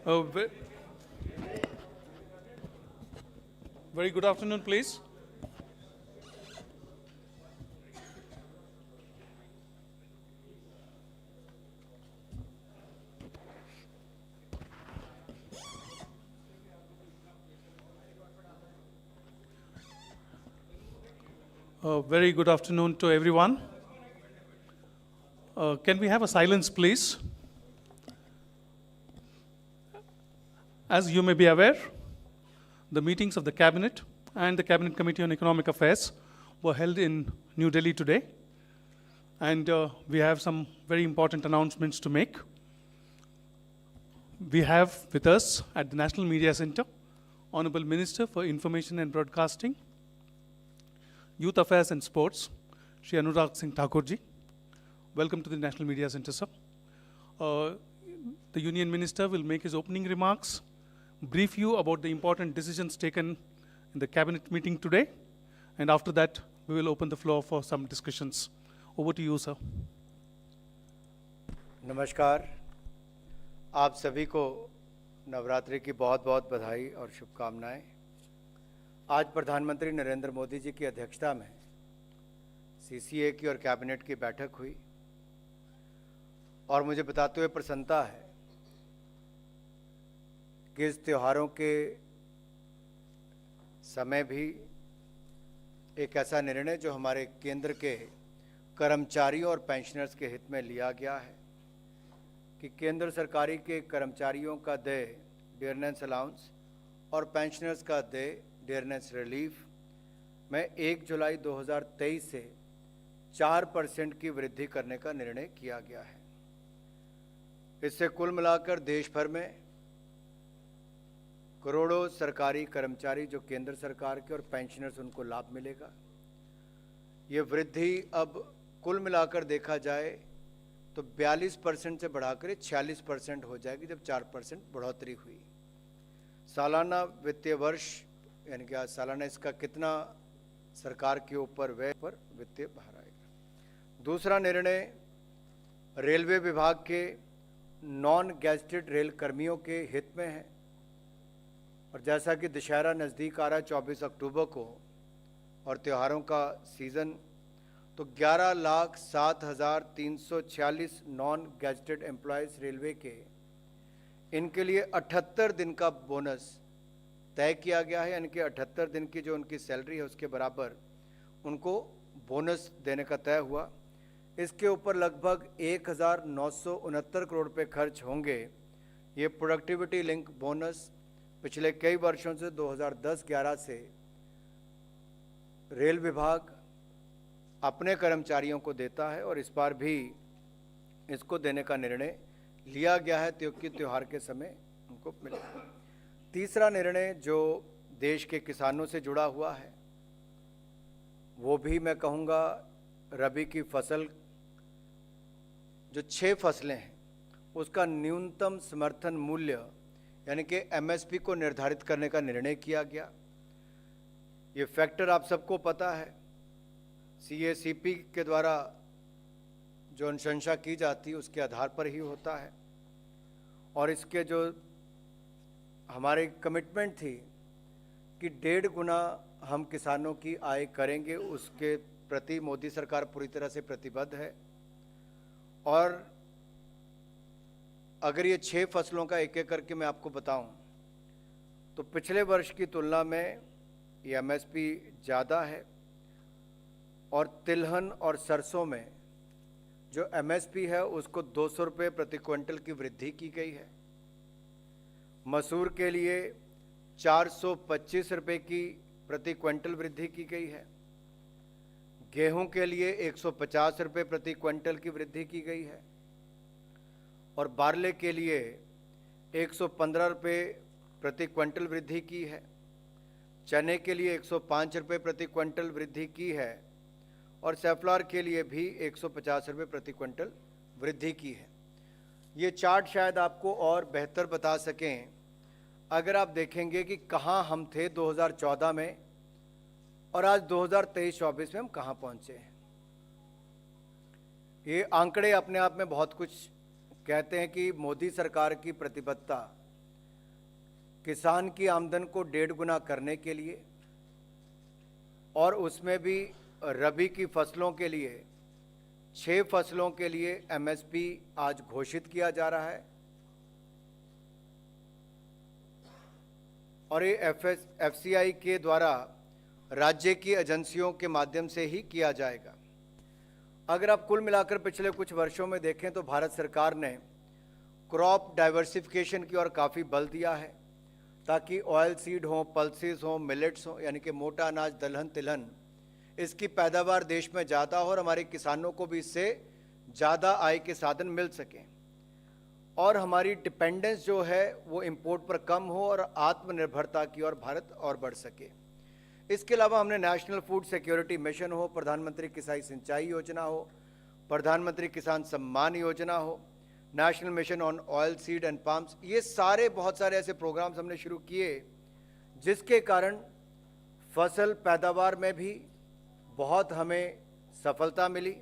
Uh, ve- Very good afternoon, please. Very good afternoon to everyone. Can we have a silence, please? As you may be aware, the meetings of the Cabinet and the Cabinet Committee on Economic Affairs were held in New Delhi today. And we have some very important announcements to make. We have with us at the National Media Center, Honorable Minister for Information and Broadcasting, Youth Affairs and Sports, Shri Anurag Singh Thakurji. Welcome to the National Media Center, sir. The Union Minister will make his opening remarks, brief you about the important decisions taken in the Cabinet meeting today, and after that, we will open the floor for some discussions. Over to you, sir. नमस्कार, आप सभी को नवरात्रि की बहुत बहुत बधाई और शुभकामनाएं। आज प्रधानमंत्री नरेंद्र मोदी जी की अध्यक्षता में सीसीए की और कैबिनेट की बैठक हुई और मुझे बताते हुए प्रसन्नता है कि इस त्योहारों के समय भी एक ऐसा निर्णय जो हमारे केंद्र के कर्मचारियों और पेंशनर्स के हित में लिया गया है कि केंद्र सरकारी के कर्मचारियों का देय डियरनेस अलाउंस और पेंशनर्स का देय डियरनेस रिलीफ में 1 जुलाई 2023 से 4% की वृद्धि करने का निर्णय किया गया है। इससे कुल मिलाकर देश भर में करोड़ों सरकारी कर्मचारी जो केंद्र सरकार के और पेंशनर्स उनको लाभ मिलेगा। ये वृद्धि अब कुल मिलाकर देखा जाए तो 42% से बढ़ाकर 46% हो जाएगी जब 4% बढ़ोतरी हुई। सालाना वित्तीय वर्ष यानी कि सालाना इसका कितना सरकार के ऊपर व्यय पर वित्तीय भार आएगा। दूसरा निर्णय रेलवे विभाग के नॉन गैजेटेड रेल कर्मियों के हित में है और जैसा कि दशहरा नज़दीक आ रहा है 24 अक्टूबर को और त्योहारों का सीज़न, तो 11,07,346 नॉन गैजेटेड एम्प्लॉयज़ रेलवे के इनके लिए 78 दिन का बोनस तय किया गया है, यानी कि 78 दिन की जो उनकी सैलरी है उसके बराबर उनको बोनस देने का तय हुआ। इसके ऊपर लगभग 1,969 करोड़ रुपये खर्च होंगे। ये प्रोडक्टिविटी लिंक बोनस पिछले कई वर्षों से 2010-11 से रेल विभाग अपने कर्मचारियों को देता है और इस बार भी इसको देने का निर्णय लिया गया है क्योंकि त्यौहार के समय उनको मिले। तीसरा निर्णय जो देश के किसानों से जुड़ा हुआ है वो भी मैं कहूँगा रबी की फसल जो 6 फसलें हैं उसका न्यूनतम समर्थन मूल्य यानी कि एमएसपी को निर्धारित करने का निर्णय किया गया। ये फैक्टर आप सबको पता है, सीएसीपी के द्वारा जो अनुशंसा की जाती है उसके आधार पर ही होता है और इसके जो हमारी कमिटमेंट थी कि 1.5 गुना हम किसानों की आय करेंगे, उसके प्रति मोदी सरकार पूरी तरह से प्रतिबद्ध है। और अगर ये 6 फसलों का एक एक करके मैं आपको बताऊं तो पिछले वर्ष की तुलना में ये एमएसपी ज़्यादा है और तिलहन और सरसों में जो एमएसपी है उसको 200 रुपये प्रति क्विंटल की वृद्धि की गई है। मसूर के लिए 425 रुपये की प्रति क्विंटल वृद्धि की गई है। गेहूं के लिए 150 रुपये प्रति क्विंटल की वृद्धि की गई है और बारले के लिए 115 रुपये प्रति क्विंटल वृद्धि की है। चने के लिए 105 रुपये प्रति क्विंटल वृद्धि की है और सेफ्लॉर के लिए भी 150 रुपये प्रति क्विंटल वृद्धि की है। ये चार्ट शायद आपको और बेहतर बता सकें अगर आप देखेंगे कि कहाँ हम थे 2014 में और आज 2023-24 में हम कहाँ पहुँचे हैं। ये आंकड़े अपने आप में बहुत कुछ कहते हैं कि मोदी सरकार की प्रतिबद्धता किसान की आमदन को 1.5 गुना करने के लिए और उसमें भी रबी की फसलों के लिए 6 फसलों के लिए एमएसपी आज घोषित किया जा रहा है और ये एफसीआई के द्वारा राज्य की एजेंसियों के माध्यम से ही किया जाएगा। अगर आप कुल मिलाकर पिछले कुछ वर्षों में देखें तो भारत सरकार ने क्रॉप डाइवर्सिफिकेशन की ओर काफ़ी बल दिया है ताकि ऑयल सीड हो, पल्सेस हो, मिलेट्स हो, यानी कि मोटा अनाज, दलहन, तिलहन, इसकी पैदावार देश में ज़्यादा हो और हमारे किसानों को भी इससे ज़्यादा आय के साधन मिल सकें और हमारी डिपेंडेंस जो है वो इंपोर्ट पर कम हो और आत्मनिर्भरता की ओर भारत और बढ़ सके। इसके अलावा हमने नेशनल फूड सिक्योरिटी मिशन हो, प्रधानमंत्री किसान सिंचाई योजना हो, प्रधानमंत्री किसान सम्मान योजना हो, national mission on oil seed and palms, ये सारे बहुत सारे ऐसे प्रोग्राम्स हमने शुरू किए जिसके कारण फसल पैदावार में भी बहुत हमें सफलता मिली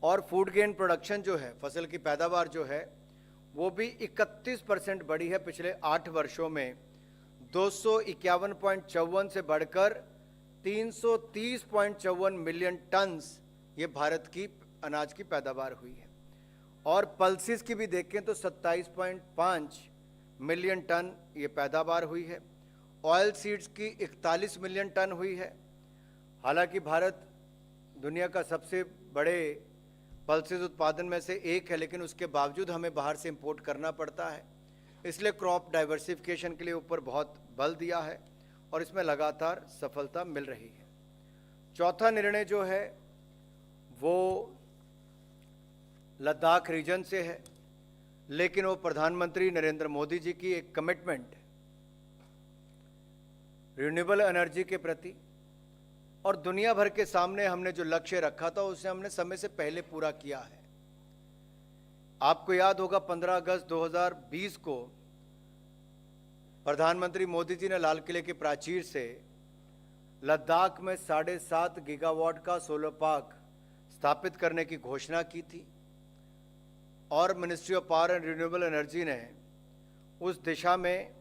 और फूड ग्रेन प्रोडक्शन जो है, फसल की पैदावार जो है वो भी 31% बढ़ी है पिछले 8 वर्षों में। 251.54 से बढ़कर 330.54 मिलियन टन्स ये भारत की अनाज की पैदावार हुई है और पल्सेस की भी देखें तो 27.5 मिलियन टन ये पैदावार हुई है। ऑयल सीड्स की 41 मिलियन टन हुई है। हालांकि भारत दुनिया का सबसे बड़े पल्सेस उत्पादन में से एक है, लेकिन उसके बावजूद हमें बाहर से इंपोर्ट करना पड़ता है, इसलिए क्रॉप डाइवर्सिफिकेशन के लिए ऊपर बहुत बल दिया है और इसमें लगातार सफलता मिल रही है। चौथा निर्णय जो है वो लद्दाख रीजन से है, लेकिन वो प्रधानमंत्री नरेंद्र मोदी जी की एक कमिटमेंट रिन्यूएबल एनर्जी के प्रति और दुनिया भर के सामने हमने जो लक्ष्य रखा था उसे हमने समय से पहले पूरा किया है। आपको याद होगा 15 अगस्त 2020 को प्रधानमंत्री मोदी जी ने लाल किले के प्राचीर से लद्दाख में 7.5 गीगावाट का सोलर पार्क स्थापित करने की घोषणा की थी और ministry of power and renewable energy ने उस दिशा में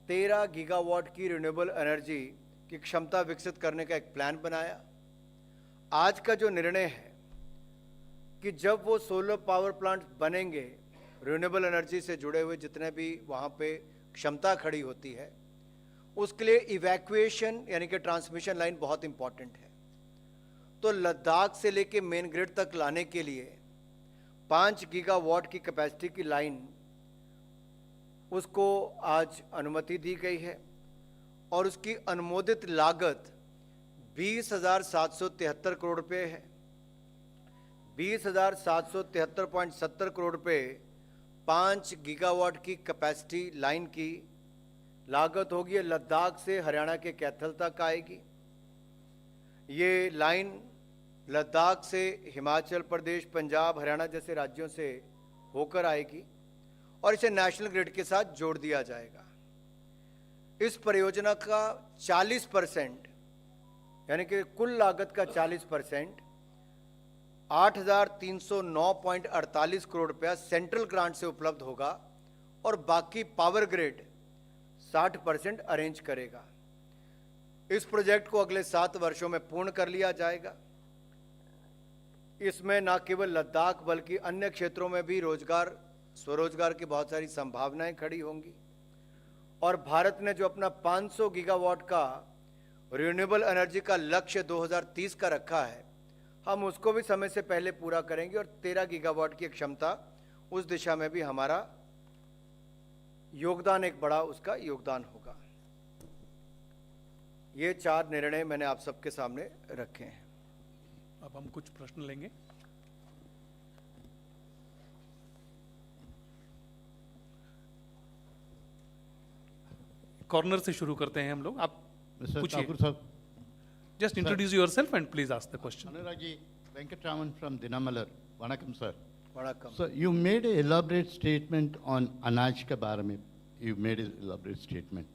13 गीगावाट की रिन्यूएबल एनर्जी की क्षमता विकसित करने का एक प्लान बनाया। आज का जो निर्णय है कि जब वो सोलर पावर प्लांट बनेंगे, रिन्यूएबल एनर्जी से जुड़े हुए जितने भी वहाँ पे क्षमता खड़ी होती है, उसके लिए इवैक्यूएशन यानी कि ट्रांसमिशन लाइन बहुत इंपॉर्टेंट है। तो लद्दाख से लेके मेन ग्रिड तक लाने के लिए 5 गीगावाट की कैपेसिटी की लाइन उसको आज अनुमति दी गई है और उसकी अनुमोदित लागत 20,773 करोड़ रुपये है। 20,773.70 करोड़ रुपये 5 गीगावाट की कैपेसिटी लाइन की लागत होगी। लद्दाख से हरियाणा के कैथल तक आएगी। ये लाइन लद्दाख से हिमाचल प्रदेश, पंजाब, हरियाणा जैसे राज्यों से होकर आएगी और इसे नेशनल ग्रिड के साथ जोड़ दिया जाएगा। इस परियोजना का 40% यानी कि कुल लागत का 40% 8,309.48 करोड़ रुपया सेंट्रल ग्रांट से उपलब्ध होगा और बाकी पावर ग्रिड 60% अरेंज करेगा। इस प्रोजेक्ट को अगले 7 वर्षों में पूर्ण कर लिया जाएगा। इसमें न केवल लद्दाख बल्कि अन्य क्षेत्रों में भी रोजगार, स्वरोजगार की बहुत सारी संभावनाएं खड़ी होंगी और भारत ने जो अपना 500 गीगावाट का रिन्यूएबल एनर्जी का लक्ष्य 2030 का रखा है, हम उसको भी समय से पहले पूरा करेंगे और 13 गीगावाट की क्षमता उस दिशा में भी हमारा योगदान, एक बड़ा उसका योगदान होगा। ये 4 निर्णय मैंने आप सबके सामने रखे हैं। अब हम कुछ प्रश्न लेंगे। कॉर्नर से शुरू करते हैं हम लोग। आप पूछिए। Just introduce yourself and please ask the question. Anurag Venkatraman from Dinamalar. Vanakkam, sir. Vanakkam. So you made an elaborate statement on Anaj ke baare mein. You made an elaborate statement.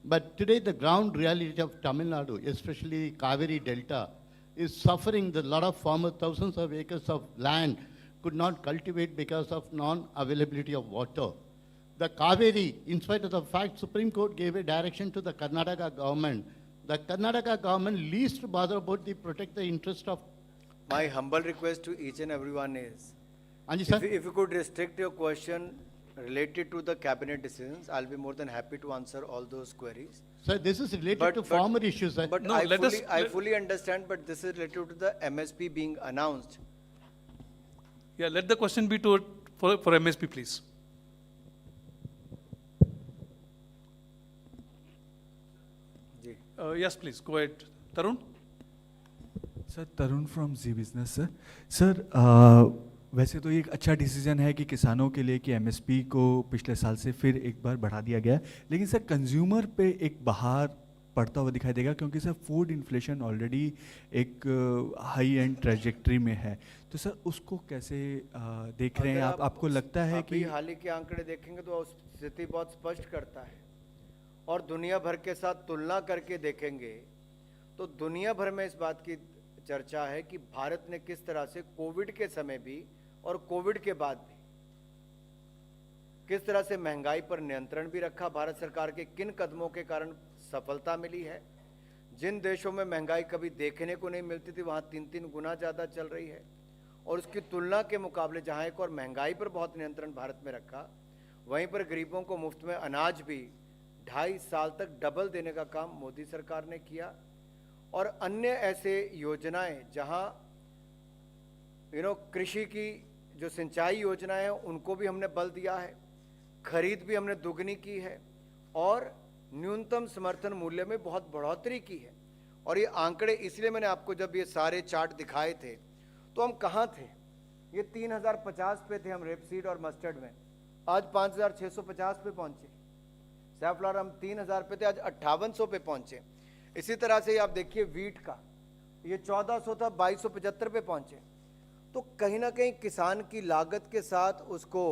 But today the ground reality of Tamil Nadu, especially Kaveri Delta, is suffering. A lot of farmers, thousands of acres of land could not cultivate because of non-availability of water. the Kaveri, in spite of the fact Supreme Court gave a direction to the Karnataka government, the Karnataka government least bother about the protect the interest of, My humble request to each and everyone is, Anji sir? if you could restrict your question related to the cabinet decisions, I'll be more than happy to answer all those queries. Sir, this is related But- to but- former issues, sir. But No, I let us- fully, I fully understand, but this is related to the MSP being announced. Yeah, let the question be to, for MSP, please. जी. Yes, please, go ahead. Tarun? Sir Tarun from Zee Business sir sir वैसे तो ये एक अच्छा decision है कि किसानों के लिए कि एमएसपी को पिछले साल से फिर एक बार बढ़ा दिया गया है, लेकिन सर कंज्यूमर पे एक बहार पड़ता हुआ दिखाई देगा क्योंकि सर फूड इन्फ्लेशन ऑलरेडी एक हाई एंड ट्रेजेक्ट्री में है, तो सर उसको कैसे देख रहे हैं अगर आप? आपको लगता है अभी कि हाल ही के आंकड़े देखेंगे तो स्थिति बहुत स्पष्ट करता है, और दुनिया भर के साथ तुलना करके देखेंगे तो दुनिया भर में इस बात की चर्चा है कि भारत ने किस तरह से कोविड के समय भी और कोविड के बाद भी किस तरह से महंगाई पर नियंत्रण भी रखा, भारत सरकार के किन कदमों के कारण सफलता मिली है। जिन देशों में महंगाई कभी देखने को नहीं मिलती थी वहाँ 3-3 गुना ज़्यादा चल रही है, और उसकी तुलना के मुकाबले जहाँ एक और महंगाई पर बहुत नियंत्रण भारत में रखा, वहीं पर गरीबों को मुफ्त में अनाज भी 2.5 साल तक डबल देने का काम मोदी सरकार ने किया, और अन्य ऐसे योजनाएं जहाँ कृषि की जो सिंचाई योजनाएं हैं उनको भी हमने बल दिया है, खरीद भी हमने दुगनी की है, और न्यूनतम समर्थन मूल्य में बहुत बढ़ोतरी की है। और ये आंकड़े इसलिए मैंने आपको जब ये सारे चार्ट दिखाए थे तो हम कहाँ थे, ये 3050 पे थे हम रेपसीड और मस्टर्ड में, आज 5650 पे पहुंचे। सैफ्लॉवर हम 3000 पे थे, आज 5800 पे पहुंचे। इसी तरह से आप देखिए वीट का, ये 1400 था, 2275 पे पहुंचे। तो कहीं ना कहीं किसान की लागत के साथ उसको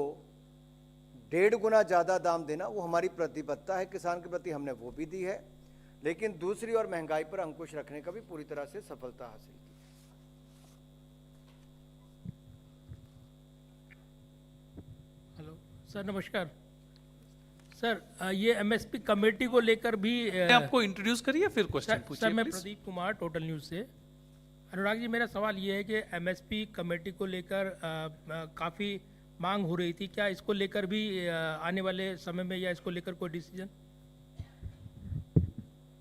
1.5 गुना ज़्यादा दाम देना वो हमारी प्रतिबद्धता है किसान के प्रति, हमने वो भी दी है, लेकिन दूसरी ओर महंगाई पर अंकुश रखने का भी पूरी तरह से सफलता हासिल की। हेलो सर, नमस्कार सर। ये एमएसपी कमेटी को लेकर भी आपको इंट्रोड्यूस करिए फिर क्वेश्चन सर, पूछिए मैं please. Pradeep Kumar, total news से। अनुराग जी, मेरा सवाल ये है कि एमएसपी कमेटी को लेकर काफ़ी मांग हो रही थी, क्या इसको लेकर भी आने वाले समय में या इसको लेकर कोई डिसीजन?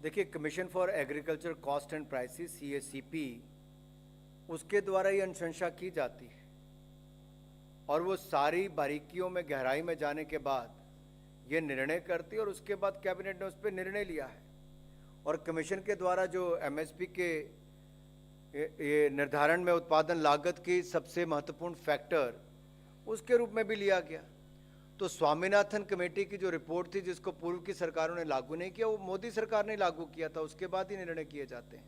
देखिए, commission for agriculture cost and prices CACP, उसके द्वारा ये अनुशंसा की जाती है, और वो सारी बारीकियों में गहराई में जाने के बाद ये निर्णय करती है, और उसके बाद कैबिनेट ने उस पर निर्णय लिया है। और कमीशन के द्वारा जो MSP के ये निर्धारण में उत्पादन लागत की सबसे महत्वपूर्ण फैक्टर उसके रूप में भी लिया गया। तो स्वामीनाथन कमेटी की जो रिपोर्ट थी जिसको पूर्व की सरकारों ने लागू नहीं किया, वो मोदी सरकार ने लागू किया था, उसके बाद ही निर्णय किए जाते हैं।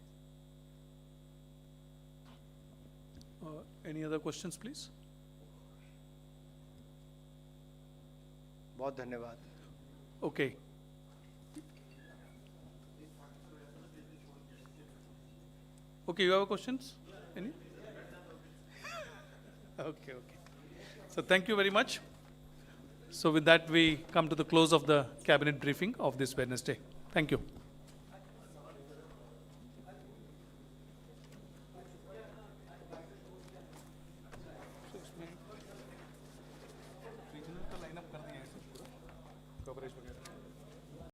Any other questions, please? बहुत धन्यवाद। Okay. Okay, you have questions? Any? Okay. So thank you very much. So with that, we come to the close of the cabinet briefing of this Wednesday. Thank you. Regional का lineup कर दिया है सब पूरा, coverage वगैरह।